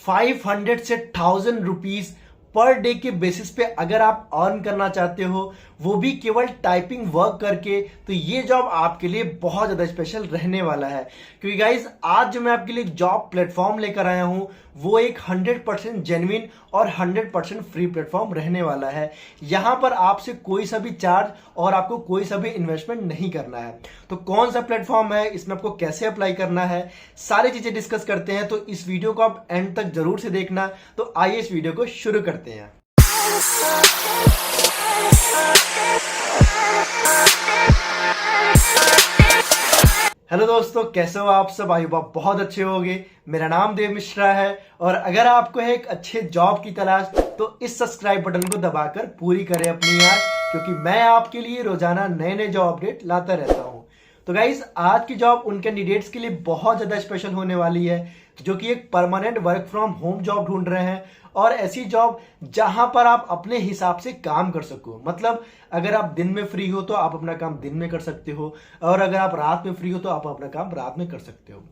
500 से 1000 rupees per day के basis पे अगर आप अर्न करना चाहते हो, वो भी केवल टाइपिंग वर्क करके, तो ये जॉब आपके लिए बहुत ज्यादा स्पेशल रहने वाला है। क्योंकि गाइज आज जो मैं आपके लिए जॉब प्लेटफॉर्म लेकर आया हूं, वो एक 100% जेन्युइन और 100% फ्री प्लेटफॉर्म रहने वाला है। यहां पर आपसे कोई सा भी चार्ज और आपको कोई सा भी इन्वेस्टमेंट नहीं करना है। तो कौन सा प्लेटफॉर्म है, इसमें आपको कैसे अप्लाई करना है, सारी चीजें डिस्कस करते हैं। तो इस वीडियो को आप एंड तक जरूर से देखना। तो आइए इस वीडियो को शुरू करते हैं। हेलो दोस्तों, कैसे हो आप सब? आई होप बहुत अच्छे होंगे। मेरा नाम देव मिश्रा है और अगर आपको है एक अच्छे जॉब की तलाश, तो इस सब्सक्राइब बटन को दबाकर पूरी करें अपनी याद, क्योंकि मैं आपके लिए रोजाना नए नए जॉब अपडेट लाता रहता हूं। तो गाइज आज की जॉब उन कैंडिडेट्स के लिए बहुत ज्यादा स्पेशल होने वाली है जो कि एक permanent work from home job ढूंढ रहे हैं, और ऐसी जॉब जहां पर आप अपने हिसाब से काम कर सको। मतलब अगर आप दिन में फ्री हो तो आप अपना काम दिन में कर सकते हो, और अगर आप रात में फ्री हो तो आप अपना काम रात में कर सकते हो।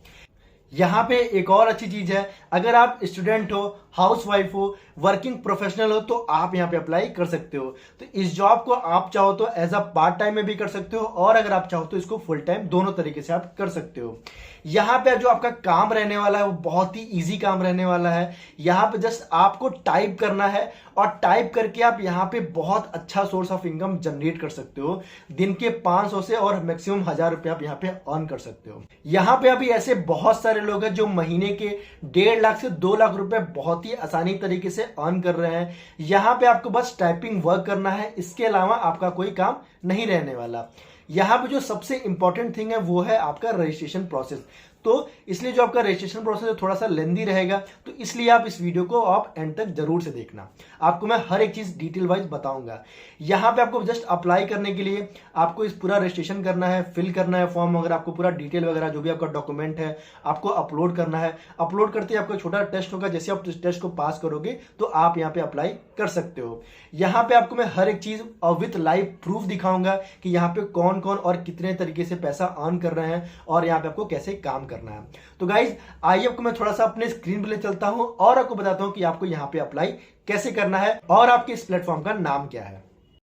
यहाँ पे एक और अच्छी चीज है, अगर आप स्टूडेंट हो, हाउसवाइफ हो, वर्किंग प्रोफेशनल हो, तो आप यहाँ पे अप्लाई कर सकते हो। तो इस जॉब को आप चाहो तो एज अ पार्ट टाइम में भी कर सकते हो, और अगर आप चाहो तो इसको फुल टाइम, दोनों तरीके से आप कर सकते हो। यहाँ पे जो आपका काम रहने वाला है वो बहुत ही इजी काम रहने वाला है। यहाँ पे जस्ट आपको टाइप करना है, और टाइप करके आप यहाँ पे बहुत अच्छा सोर्स ऑफ इनकम जनरेट कर सकते हो। दिन के 500 से और मैक्सिमम 1000 रुपए आप यहाँ पे अर्न कर सकते हो। यहाँ पे अभी ऐसे बहुत सारे लोग हैं जो महीने के 1.5 लाख से 2 लाख रुपए बहुत ही आसानी तरीके से अर्न कर रहे हैं। यहाँ पे आपको बस टाइपिंग वर्क करना है, इसके अलावा आपका कोई काम नहीं रहने वाला। यहाँ पे जो सबसे इंपॉर्टेंट थिंग है वो है आपका रजिस्ट्रेशन प्रोसेस। तो इसलिए जो आपका रजिस्ट्रेशन प्रोसेस है थोड़ा सा लेंदी रहेगा, तो इसलिए आप इस वीडियो को आप एंड तक जरूर से देखना। आपको मैं हर एक चीज डिटेल वाइज बताऊंगा। यहाँ पे आपको जस्ट अप्लाई करने के लिए आपको इस पूरा रजिस्ट्रेशन करना है, फिल करना है फॉर्म वगैरह, आपको पूरा डिटेल वगैरह जो भी आपका डॉक्यूमेंट है आपको अपलोड करना है। अपलोड करते ही आपका छोटा टेस्ट होगा, जैसे आप टेस्ट को पास करोगे तो आप यहाँ पे अप्लाई कर सकते हो। यहाँ पे आपको मैं हर एक चीज विथ लाइव प्रूफ दिखाऊंगा कि यहाँ पे कौन कौन और कितने तरीके से पैसा अर्न कर रहे हैं, और यहाँ पे आपको कैसे काम करना है। तो गाइज आइए आपको मैं थोड़ा सा अपने स्क्रीन पे ले चलता हूं और आपको बताता हूं कि आपको यहाँ पे अप्लाई कैसे करना है और आपके इस प्लेटफॉर्म का नाम क्या है।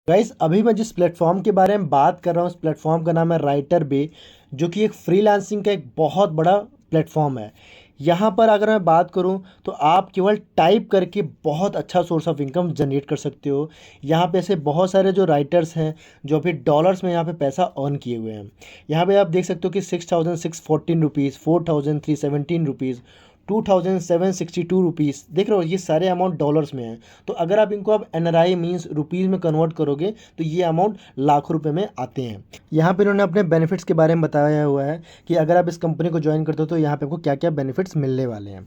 गाइज अभी मैं जिस प्लेटफॉर्म के बारे में बात कर रहा हूँ, उस प्लेटफॉर्म का नाम है राइटर बे, जो कि एक फ्रीलांसिंग का एक बहुत बड़ा प्लेटफॉर्म है। यहाँ पर अगर मैं बात करूँ तो आप केवल टाइप करके बहुत अच्छा सोर्स ऑफ इनकम जनरेट कर सकते हो। यहाँ पे ऐसे बहुत सारे जो राइटर्स हैं जो अभी डॉलर्स में यहाँ पे पैसा अर्न किए हुए हैं। यहाँ पे आप देख सकते हो कि 6614 रुपीज़, 4317 रुपीज़, 2762 रुपीज़, देख रहे हो, ये सारे अमाउंट डॉलर्स में हैं। तो अगर आप इनको आप NRI मीन्स रुपीज़ में कन्वर्ट करोगे तो ये अमाउंट लाखों रुपए में आते हैं। यहाँ पे इन्होंने अपने बेनिफिट्स के बारे में बताया हुआ है कि अगर आप इस कंपनी को ज्वाइन करते हो तो यहाँ पे आपको क्या क्या बेनिफिट्स मिलने वाले हैं।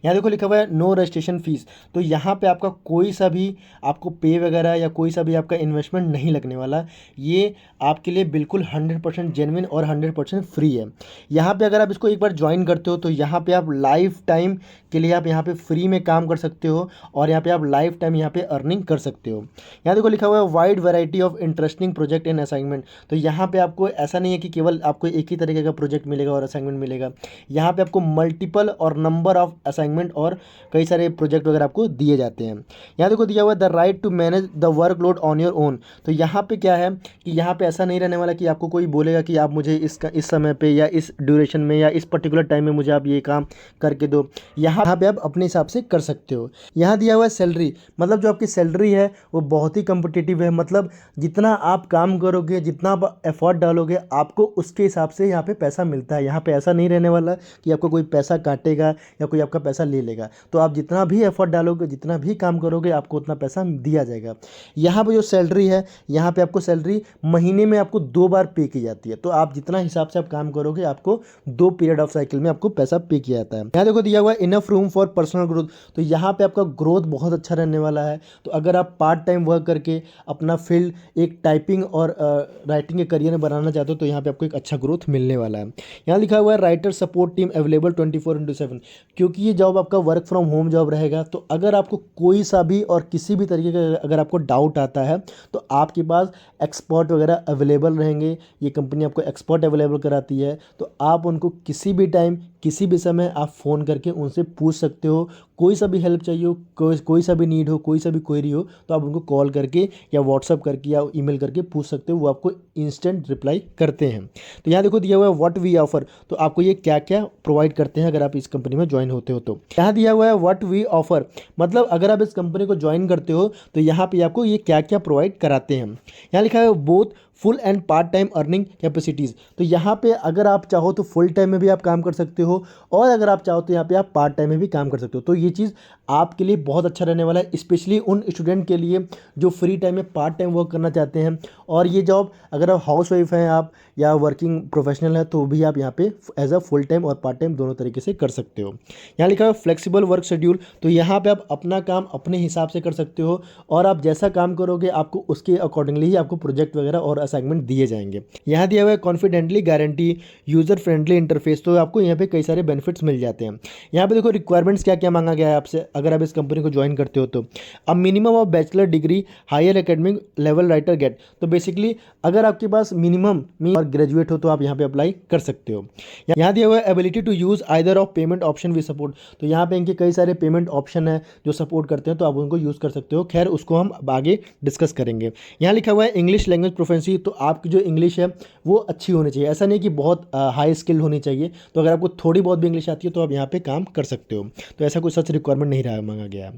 यहाँ देखो लिखा हुआ है नो रजिस्ट्रेशन फीस। तो यहाँ पे आपका कोई सा भी आपको पे वगैरह या कोई सा भी आपका इन्वेस्टमेंट नहीं लगने वाला। ये आपके लिए बिल्कुल 100% जेन्युइन और 100% फ्री है। यहाँ पे अगर आप इसको एक बार ज्वाइन करते हो तो यहाँ पे आप लाइफ टाइम के लिए आप यहाँ पे फ्री में काम कर सकते हो, और यहाँ पे आप लाइफ टाइम यहाँ पे अर्निंग कर सकते हो। यहाँ देखो लिखा हुआ है wide variety of interesting project and assignment. तो यहाँ पे आपको ऐसा नहीं है कि केवल आपको एक ही तरीके का प्रोजेक्ट मिलेगा और असाइनमेंट मिलेगा। यहाँ पे आपको मल्टीपल और नंबर ऑफ असाइनमेंट और कई सारे प्रोजेक्ट वगैरह आपको दिए जाते हैं। यहाँ देखो दिया हुआ है the right to manage the workload on your own. तो यहाँ पे क्या है कि यहाँ पे ऐसा नहीं रहने वाला कि आपको कोई बोलेगा कि आप मुझे इस समय पे या इस ड्यूरेशन में या इस पर्टिकुलर टाइम में मुझे आप ये काम करके दो। यहाँ पे आप अपने हिसाब से कर सकते हो। यहाँ दिया हुआ है सैलरी, मतलब जो आपकी सैलरी है वो बहुत ही कम्पिटिटिव है। मतलब जितना आप काम करोगे, जितना आप एफर्ट डालोगे, आपको उसके हिसाब से यहाँ पे पैसा मिलता है। यहाँ पे ऐसा नहीं रहने वाला कि आपको कोई पैसा काटेगा या कोई आपका पैसा ले लेगा। तो आप जितना भी एफर्ट डालोगे, जितना भी काम करोगे, आपको उतना पैसा दिया जाएगा। यहाँ पे जो सैलरी है, यहाँ पे आपको सैलरी महीने में आपको 2 बार पे की जाती है। तो आप जितना हिसाब से आप काम करोगे, आपको 2 पीरियड ऑफ साइकिल में आपको पैसा पे किया जाता है। यहाँ देखो दिया हुआ है enough room for personal growth. तो यहाँ पे आपका ग्रोथ बहुत अच्छा रहने वाला है। तो अगर आप पार्ट टाइम वर्क करके अपना फील्ड एक टाइपिंग और राइटिंग के करियर में बनाना चाहते हो तो यहाँ पे आपको एक अच्छा ग्रोथ मिलने वाला है। यहाँ लिखा हुआ है राइटर सपोर्ट टीम अवेलेबल 24/7। क्योंकि ये जॉब आपका वर्क फ्रॉम होम जॉब रहेगा, तो अगर आपको कोई सा भी और किसी भी तरीके का अगर आपको डाउट आता है तो आपके पास एक्सपर्ट वगैरह अवेलेबल रहेंगे। ये कंपनी आपको एक्सपर्ट अवेलेबल कराती है, तो आप उनको किसी भी टाइम, किसी भी समय आप फ़ोन करके उनसे पूछ सकते हो। कोई सा भी हेल्प चाहिए हो, कोई सा भी नीड हो, कोई सा भी क्वेरी हो, तो आप उनको कॉल करके या व्हाट्सअप करके या ईमेल करके पूछ सकते हो, वो आपको इंस्टेंट रिप्लाई करते हैं। तो यहाँ देखो दिया हुआ है व्हाट वी ऑफर, तो आपको ये क्या क्या प्रोवाइड करते हैं अगर आप इस कंपनी में ज्वाइन होते हो। तो यहाँ दिया हुआ है व्हाट वी ऑफर, मतलब अगर आप इस कंपनी को ज्वाइन करते हो तो यहाँ पे आपको ये क्या क्या प्रोवाइड कराते हैं। यहाँ लिखा है both full and part time earning capacities, तो यहाँ पे अगर आप चाहो तो फुल टाइम में भी आप काम कर सकते हो, और अगर आप चाहो तो यहाँ पे आप पार्ट टाइम में भी काम कर सकते हो। तो ये चीज़ आपके लिए बहुत अच्छा रहने वाला है, स्पेशली उन स्टूडेंट के लिए जो फ्री टाइम में पार्ट टाइम वर्क करना चाहते हैं। और ये जॉब अगर आप हाउस वाइफ हैं आप या वर्किंग प्रोफेशनल है तो भी आप यहाँ पे एज अ फुल टाइम और पार्ट टाइम दोनों तरीके से कर सकते हो। यहाँ लिखा है फ्लेक्सिबल वर्क शेड्यूल, तो यहाँ पे आप अपना काम अपने हिसाब से कर सकते हो, और आप जैसा काम करोगे आपको उसके अकॉर्डिंगली ही आपको प्रोजेक्ट वगैरह और असाइनमेंट दिए जाएंगे। यहाँ दिया हुआ है confidently guarantee user friendly interface, तो आपको यहाँ पे कई सारे बेनिफिट्स मिल जाते हैं। यहाँ पे देखो रिक्वायरमेंट्स क्या क्या मांगा गया है आपसे अगर आप इस कंपनी को ज्वाइन करते हो। तो अब minimum of bachelor degree higher academic level writer get, तो बेसिकली अगर आपके पास मिनिमम और ग्रेजुएट हो तो आप यहाँ पे अप्लाई कर सकते हो। यहाँ दिया हुआ है ability to use either of payment option we support, तो यहाँ पे इनके कई सारे पेमेंट ऑप्शन है जो सपोर्ट करते हैं, तो आप उनको यूज़ कर सकते हो। खैर उसको हम आगे डिस्कस करेंगे। यहाँ लिखा हुआ है इंग्लिश लैंग्वेज प्रोफेंसी, तो आपकी जो इंग्लिश है वो अच्छी होनी चाहिए, ऐसा नहीं कि बहुत हाई स्किल होनी चाहिए। तो अगर आपको थोड़ी बहुत भी इंग्लिश आती है तो आप यहाँ पे काम कर सकते हो, तो ऐसा कोई सच रिक्वायरमेंट नहीं रहा मांगा गया।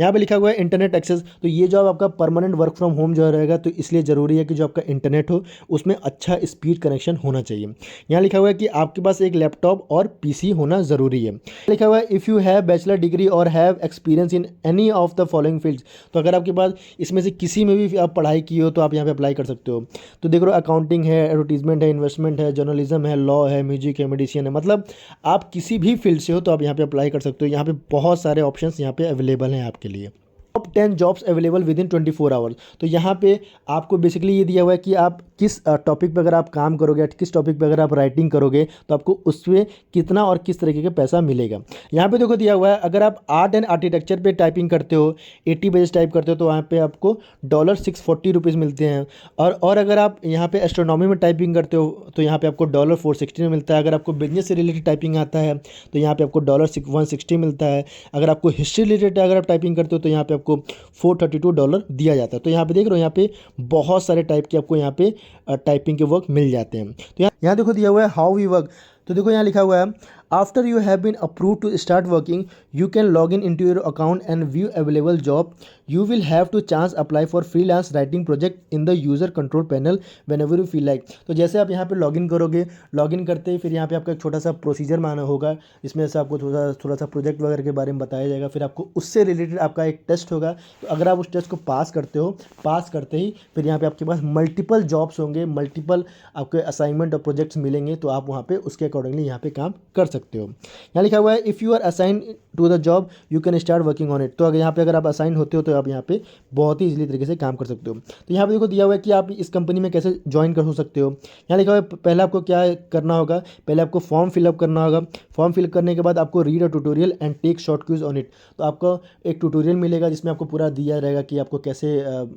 यहाँ पे लिखा हुआ है इंटरनेट एक्सेस, तो ये जो आपका परमानेंट वर्क फ्रॉम होम जो रहेगा तो इसलिए ज़रूरी है कि जो आपका इंटरनेट हो उसमें अच्छा स्पीड कनेक्शन होना चाहिए। यहाँ लिखा हुआ है कि आपके पास एक लैपटॉप और पीसी होना ज़रूरी है। लिखा हुआ है if you have bachelor degree और have experience in any of the following fields, तो अगर आपके पास इसमें से किसी में भी आप पढ़ाई की हो तो आप यहाँ पे अप्लाई कर सकते हो। तो देख लो अकाउंटिंग है, एडवर्टीजमेंट है, इन्वेस्टमेंट है, जर्नलिज्म है, लॉ है, म्यूजिक है, मेडिसिन है, मतलब आप किसी भी फील्ड से हो तो आप यहाँ पे अप्लाई कर सकते हो। यहाँ पे बहुत सारे ऑप्शंस यहाँ पे अवेलेबल हैं आपके लिए। Top 10 jobs available with in 24 hours, तो यहाँ पे आपको बेसिकली ये दिया हुआ है कि आप किस टॉपिक पे अगर आप काम करोगे, किस टॉपिक पे अगर आप राइटिंग करोगे तो आपको उसमें कितना और किस तरीके का पैसा मिलेगा। यहाँ पे देखो दिया हुआ है अगर आप आर्ट एंड आर्किटेक्चर पे टाइपिंग करते हो, 80 पेजेस टाइप करते हो तो वहाँ पे आपको $640 मिलते हैं। और अगर आप यहाँ पे एस्ट्रोनॉमी में टाइपिंग करते हो तो यहाँ पे आपको $460 मिलता है। अगर आपको बिजनेस से रिलेटेड टाइपिंग आता है तो यहाँ पे आपको $160 मिलता है। अगर आपको हिस्ट्री रिलेटेड अगर आप टाइपिंग करते हो तो यहाँ पे आपको $432 दिया जाता है। तो यहाँ पे देख रहे हो यहाँ पे बहुत सारे टाइप के आपको यहाँ पे टाइपिंग के वर्क मिल जाते हैं। तो यहाँ देखो दिया हुआ है हाउ वी वर्क, तो देखो यहाँ लिखा हुआ है after you have been approve to start working you can log in into your account and view available job you will have to chance apply for freelance writing project in the user control panel whenever you feel like. तो जैसे आप यहाँ पे login करोगे, login करते ही फिर यहाँ पे आपका एक छोटा सा प्रोसीजर माना होगा, इसमें से आपको थोड़ा सा प्रोजेक्ट वगैरह के बारे में बताया जाएगा, फिर आपको उससे रिलेटेड आपका एक टेस्ट होगा। तो अगर आप उस टेस्ट को पास करते हो, पास करते ही फिर यहाँ पे आपके पास मल्टीपल जॉब्स होंगे, मल्टीपल आपके असाइनमेंट और प्रोजेक्ट्स मिलेंगे, तो आप वहाँ पे उसके अकॉर्डिंगली यहाँ पे काम कर सकते हो। यहाँ लिखा हुआ है if you are assign to the job you can start working on it, तो अगर यहाँ पे अगर आप असाइन होते हो तो आप यहाँ पे बहुत ही इजीली तरीके से काम कर सकते हो। तो यहाँ पे देखो दिया हुआ है कि आप इस कंपनी में कैसे ज्वाइन कर सकते हो। यहाँ लिखा हुआ है पहले आपको क्या करना होगा, पहले आपको फॉर्म फिलअप करना होगा। फॉर्म फिल करने के बाद आपको read a tutorial and take short cues on it, तो आपको एक ट्यूटोरियल मिलेगा जिसमें आपको पूरा दिया रहेगा कि आपको कैसे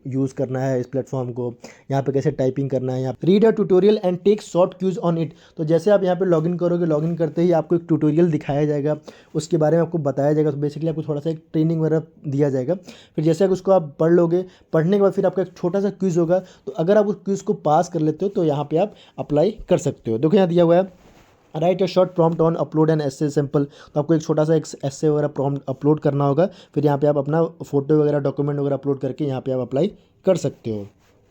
यूज़ करना है इस प्लेटफॉर्म को, यहाँ पे कैसे टाइपिंग करना है। यहाँ read a tutorial and take short cues on it, तो जैसे आप यहाँ पे लॉगिन करोगे, लॉगिन करते ही आपको एक ट्यूटोरियल दिखाया जाएगा, उसके बारे में आपको बताया जाएगा। तो बेसिकली आपको थोड़ा सा एक ट्रेनिंग वगैरह दिया जाएगा। फिर जैसे आप उसको आप पढ़ लोगे, पढ़ने के बाद फिर आपका एक छोटा सा क्विज होगा, तो अगर आप उस क्विज को पास कर लेते हो तो यहाँ पे आप अप्लाई कर सकते हो। देखो यहाँ दिया हुआ है right a short prompt on upload and essay sample, तो आपको एक छोटा सा एक एसे वगैरह प्रॉम्प्ट अपलोड करना होगा, फिर यहाँ पे आप अपना फोटो वगैरह डॉक्यूमेंट वगैरह अपलोड करके यहाँ पे आप अप्लाई कर सकते हो।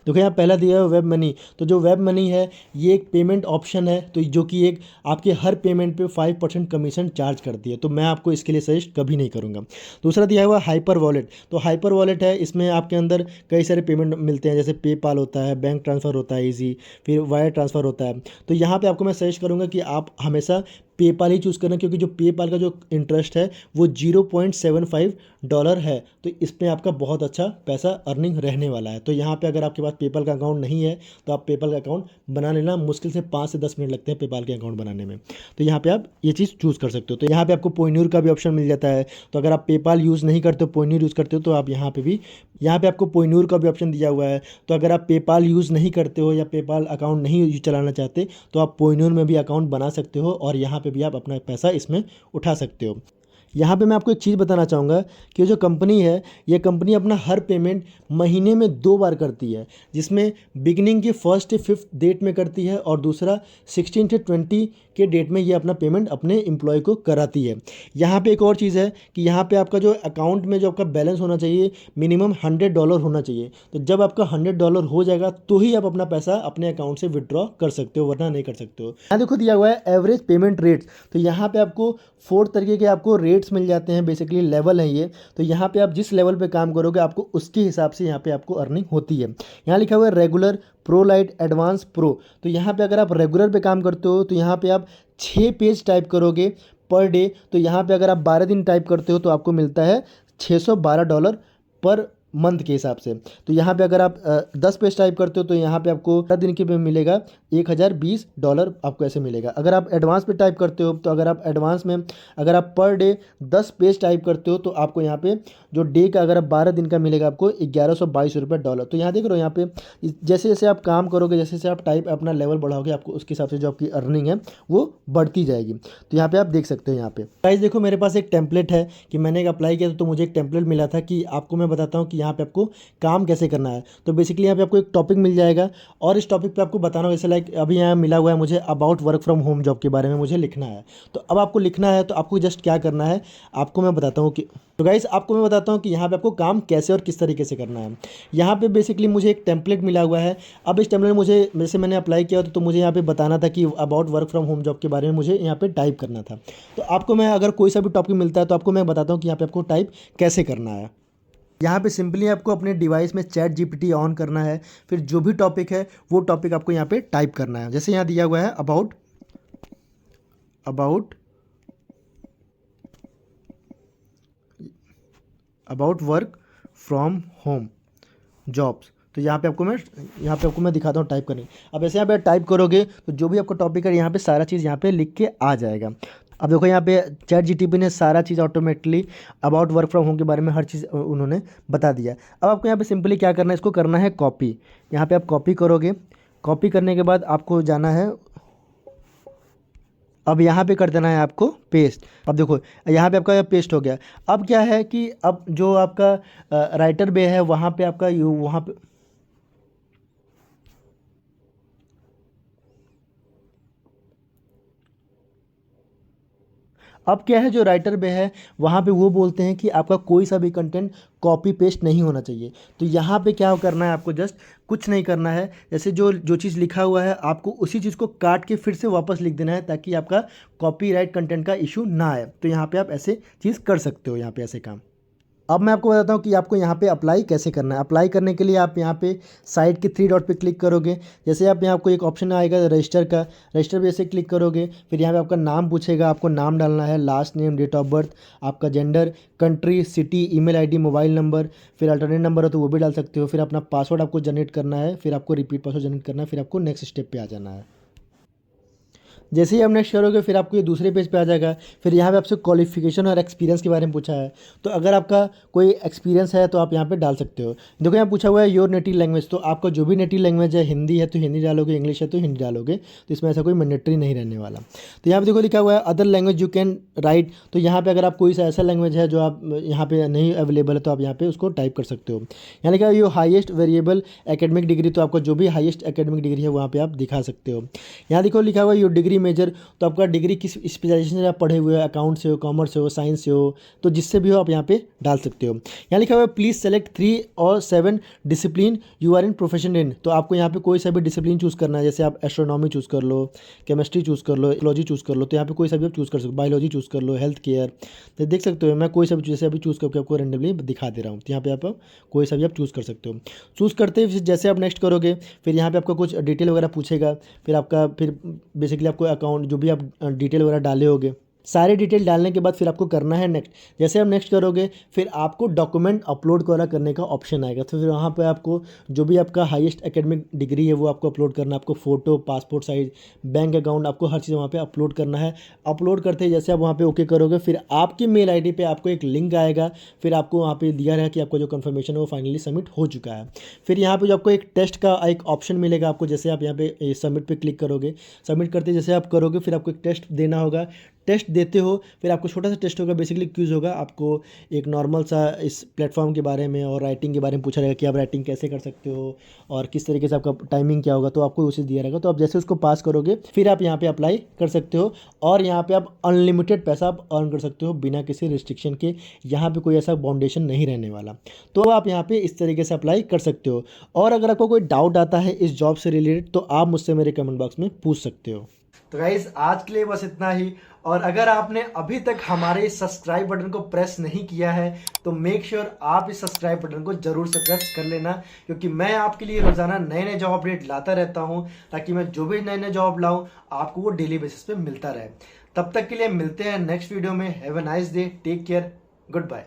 देखो यहाँ पहला दिया है वेब मनी, तो जो वेब मनी है ये एक पेमेंट ऑप्शन है, तो जो कि एक आपके हर पेमेंट पे 5% कमीशन चार्ज करती है, तो मैं आपको इसके लिए सजेस्ट कभी नहीं करूँगा। दूसरा दिया हुआ हाइपर वॉलेट, तो हाइपर वॉलेट है, इसमें आपके अंदर कई सारे पेमेंट मिलते हैं, जैसे पेपाल होता है, बैंक ट्रांसफ़र होता है ईजी, फिर वायर ट्रांसफ़र होता है। तो यहाँ पर आपको मैं सजेस्ट करूँगा कि आप हमेशा पेपाल ही चूज़ करना, क्योंकि जो पेपाल का जो इंटरेस्ट है वो $0.75 है, तो इसमें आपका बहुत अच्छा पैसा अर्निंग रहने वाला है। तो यहाँ पे अगर आपके पास पेपाल का अकाउंट नहीं है तो आप पेपाल का अकाउंट बना लेना, मुश्किल से 5 से 10 मिनट लगते हैं पेपाल के अकाउंट बनाने में, तो यहाँ पे आप ये चीज़ चूज़ कर सकते हो। तो यहाँ पे आपको पोइन्यूर का भी ऑप्शन मिल जाता है, तो अगर आप पेपाल यूज़ नहीं करते हो, पोइन्यूर यूज़ करते हो, तो आप यहाँ पे आपको पोइन्यूर का भी ऑप्शन दिया हुआ है। तो अगर आप पेपाल यूज़ नहीं करते हो या पेपाल अकाउंट नहीं चलाना चाहते तो आप पोइन्यूर में भी अकाउंट बना सकते हो और यहाँ पे भी आप अपना पैसा इसमें उठा सकते हो। यहाँ पे मैं आपको एक चीज़ बताना चाहूँगा कि जो कंपनी है, ये कंपनी अपना हर पेमेंट महीने में 2 बार करती है, जिसमें बिगिनिंग की 1st से 5th डेट में करती है और दूसरा 16 से 20 के डेट में ये अपना पेमेंट अपने एम्प्लॉय को कराती है। यहाँ पे एक और चीज़ है कि यहाँ पे आपका जो अकाउंट में जो आपका बैलेंस होना चाहिए मिनिमम $100 होना चाहिए। तो जब आपका $100 हो जाएगा तो ही आप अपना पैसा अपने अकाउंट से विड्रॉ कर सकते हो, वरना नहीं कर सकते हो। यहाँ देखो दिया हुआ है एवरेज पेमेंट रेट्स। तो यहाँ पे आपको 4 तरीके के आपको रेट्स मिल जाते हैं, बेसिकली लेवल है ये। तो यहाँ पे आप जिस लेवल पे काम करोगे आपको उसके हिसाब से यहाँ पे आपको अर्निंग होती है। यहाँ लिखा हुआ है regular, pro light, advance, pro. तो यहाँ पे अगर आप रेगुलर पे काम करते हो तो यहाँ पे आप 6 पेज टाइप करोगे पर डे। तो यहाँ पे अगर आप 12 दिन टाइप करते हो तो आपको मिलता है $612 पर मंथ के हिसाब से। तो यहाँ पे अगर आप 10 पेज टाइप करते हो तो यहाँ पे आपको 10 दिन के पे मिलेगा $1020 आपको ऐसे मिलेगा। अगर आप एडवांस पे टाइप करते हो तो अगर आप एडवांस में अगर आप पर डे 10 पेज टाइप करते हो तो आपको यहाँ पे जो डे का अगर आप 12 दिन का मिलेगा आपको $1122। तो यहाँ देख रहे हो, यहाँ पे जैसे जैसे आप काम करोगे, जैसे जैसे आप टाइप अपना लेवल बढ़ाओगे, आपको उसके हिसाब से जो आपकी अर्निंग है वो बढ़ती जाएगी। तो यहाँ पे आप देख सकते हो। यहाँ पे गाइस देखो मेरे पास एक टेम्पलेट है कि मैंने एक अप्लाई किया तो मुझे एक टेम्पलेट मिला था कि आपको मैं बताता हूँ कि यहाँ पे आपको काम कैसे करना है। तो बेसिकली यहाँ पे आपको एक टॉपिक मिल जाएगा और इस टॉपिक पे आपको बताना होगा, जैसे लाइक अभी यहाँ मिला हुआ है मुझे about work from home job के बारे में मुझे लिखना है। तो अब आपको लिखना है तो आपको जस्ट क्या करना है, आपको मैं बताता हूँ कि तो गाइस आपको मैं बताता हूँ कि यहाँ पे आपको काम कैसे और किस तरीके से करना है। यहाँ पे बेसिकली मुझे एक टेम्पलेट मिला हुआ है। अब इस टेम्पलेट मुझे जैसे मैंने अप्लाई किया तो मुझे यहाँ पे बताना था कि about work from home job के बारे में मुझे यहाँ पे टाइप करना था। तो आपको मैं अगर कोई सा भी टॉपिक मिलता है तो आपको मैं बताता हूँ कि यहाँ पे आपको टाइप कैसे करना है। यहाँ पे सिंपली आपको अपने डिवाइस में चैट जीपीटी ऑन करना है, फिर जो भी टॉपिक है वो टॉपिक आपको यहाँ पे टाइप करना है। जैसे यहाँ दिया हुआ है about work from home jobs. तो यहाँ पे आपको मैं दिखाता हूँ टाइप करने। अब ऐसे यहाँ पे टाइप करोगे तो जो भी आपको टॉपिक है यहाँ पे सारा चीज़ यहाँ पे लिख के आ जाएगा। अब देखो यहाँ पे चैट जीटीपी ने सारा चीज़ automatically about work from home के बारे में हर चीज़ उन्होंने बता दिया। अब आपको यहाँ पे सिंपली क्या करना है, इसको करना है कॉपी। यहाँ पे आप कॉपी करोगे, कॉपी करने के बाद आपको जाना है, अब यहाँ पे कर देना है आपको पेस्ट। अब देखो यहाँ पे आपका पेस्ट हो गया। अब क्या है कि अब जो आपका राइटर बे है वहाँ पे आपका वहाँ पे अब क्या है, जो राइटर बे है वहाँ पे वो बोलते हैं कि आपका कोई सा भी कंटेंट कॉपी पेस्ट नहीं होना चाहिए। तो यहाँ पे क्या करना है, आपको जस्ट कुछ नहीं करना है, जैसे जो जो चीज़ लिखा हुआ है आपको उसी चीज़ को काट के फिर से वापस लिख देना है ताकि आपका कॉपीराइट कंटेंट का इशू ना आए। तो यहाँ पे आप ऐसे चीज़ कर सकते हो, यहाँ पे ऐसे काम। अब मैं आपको बताता हूँ कि आपको यहाँ पे अप्लाई कैसे करना है। अप्लाई करने के लिए आप यहाँ पे साइड के 3 डॉट पे क्लिक करोगे। जैसे आप यहाँ आपको एक ऑप्शन आएगा रजिस्टर का, रजिस्टर पे जैसे क्लिक करोगे फिर यहाँ पे आपका नाम पूछेगा, आपको नाम डालना है, last name, date of birth, आपका gender, country, city, email ID, mobile number, फिर अल्टरनेट नंबर हो तो वो भी डाल सकते हो। फिर अपना पासवर्ड आपको जनरेट करना है, फिर आपको रिपीट पासवर्ड जनरेट करना है, फिर आपको नेक्स्ट स्टेप पे आ जाना है। जैसे ही आप नेक्स्ट करोगे फिर आपको ये दूसरे पेज पे आ जाएगा। फिर यहाँ पे आपसे क्वालिफिकेशन और एक्सपीरियंस के बारे में पूछा है। तो अगर आपका कोई एक्सपीरियंस है तो आप यहाँ पे डाल सकते हो। देखो यहाँ पूछा हुआ है योर नेटिव लैंग्वेज, तो आपका जो भी नेटिव लैंग्वेज है, हिंदी है तो हिंदी डालोगे, इंग्लिश है तो हिंदी डालोगे। तो इसमें ऐसा कोई मैंडेटरी नहीं रहने वाला। तो यहाँ पे देखो लिखा हुआ है other language you can write. तो यहाँ पे अगर आप कोई सा ऐसा लैंग्वेज है जो आप यहाँ पे नहीं अवेलेबल है तो आप यहाँ पे उसको टाइप कर सकते हो। यहाँ लिखा है your highest variable academic degree, तो आपका जो भी हाईएस्ट एकेडमिक डिग्री है वहाँ पे आप दिखा सकते हो। यहाँ देखो लिखा हुआ है योर डिग्री मेजर, तो आपका डिग्री किस स्पेशलाइजेशन से आप पढ़े हुए हो, अकाउंट से हो, कॉमर्स से हो, साइंस से हो, तो जिससे भी हो आप यहाँ पे डाल सकते हो। यहाँ लिखा हुआ है प्लीज़ सेलेक्ट 3 और 7 discipline you are in profession in. तो आपको यहाँ पे कोई सा भी डिसिप्लिन चूज़ करना है, जैसे आप एस्ट्रोनॉमी चूज़ कर लो, केमिस्ट्री चूज़ कर लो, इकोलॉजी चूज़ कर लो। तो यहाँ पे कोई सा भी आप चूज़ कर सकते हो, बायोलॉजी चूज़ कर लो, हेल्थ केयर। तो देख सकते हो मैं कोई सा भी जैसे अभी चूज़ करके आपको रेंडमली दिखा दे रहा हूँ। तो यहाँ पे आप कोई सा भी आप चूज़ कर सकते हो। चूज़ करते ही जैसे आप नेक्स्ट करोगे फिर यहाँ पे आपको कुछ डिटेल वगैरह पूछेगा। फिर बेसिकली आपको अकाउंट जो भी आप डिटेल वगैरह डाले होगे, सारे डिटेल डालने के बाद फिर आपको करना है नेक्स्ट। जैसे आप नेक्स्ट करोगे फिर आपको डॉक्यूमेंट अपलोड करने का ऑप्शन आएगा। तो फिर वहाँ पे आपको जो भी आपका हाईएस्ट एकेडमिक डिग्री है वो आपको अपलोड करना है। आपको photo, passport size, bank account, आपको हर चीज़ वहाँ पे अपलोड करना है। अपलोड करते ही जैसे आप वहाँ पे ओके करोगे फिर आपकी मेल आईडी पे आपको एक लिंक आएगा। फिर आपको वहाँ पे दिया रहेगा कि आपका जो कन्फर्मेशन है वो फाइनली सबमिट हो चुका है। फिर यहाँ पे जो आपको एक टेस्ट का एक ऑप्शन मिलेगा आपको, जैसे आप यहाँ पे सबमिट पे क्लिक करोगे, सबमिट करते जैसे आप करोगे फिर आपको एक टेस्ट देना होगा। टेस्ट देते हो, फिर आपको छोटा सा टेस्ट होगा, बेसिकली क्यूज होगा, आपको एक नॉर्मल सा इस प्लेटफॉर्म के बारे में और राइटिंग के बारे में पूछा रहेगा कि आप राइटिंग कैसे कर सकते हो और किस तरीके से आपका टाइमिंग क्या होगा, तो आपको उसे दिया रहेगा। तो आप जैसे उसको पास करोगे फिर आप यहाँ पे अप्लाई कर सकते हो और यहाँ पे आप अनलिमिटेड पैसा आप अर्न कर सकते हो बिना किसी रिस्ट्रिक्शन के। यहाँ पे कोई ऐसा बाउंडेशन नहीं रहने वाला, तो आप यहाँ पे इस तरीके से अप्लाई कर सकते हो। और अगर आपको कोई डाउट आता है इस जॉब से रिलेटेड तो आप मुझसे मेरे कमेंट बॉक्स में पूछ सकते हो। तो गाइज आज के लिए बस इतना ही, और अगर आपने अभी तक हमारे सब्सक्राइब बटन को प्रेस नहीं किया है तो मेक श्योर आप इस सब्सक्राइब बटन को जरूर से प्रेस कर लेना, क्योंकि मैं आपके लिए रोजाना नए नए जॉब अपडेट लाता रहता हूं, ताकि मैं जो भी नए नए जॉब लाऊं आपको वो डेली बेसिस पे मिलता रहे। तब तक के लिए मिलते हैं नेक्स्ट वीडियो में। Have a nice day, take care, good bye.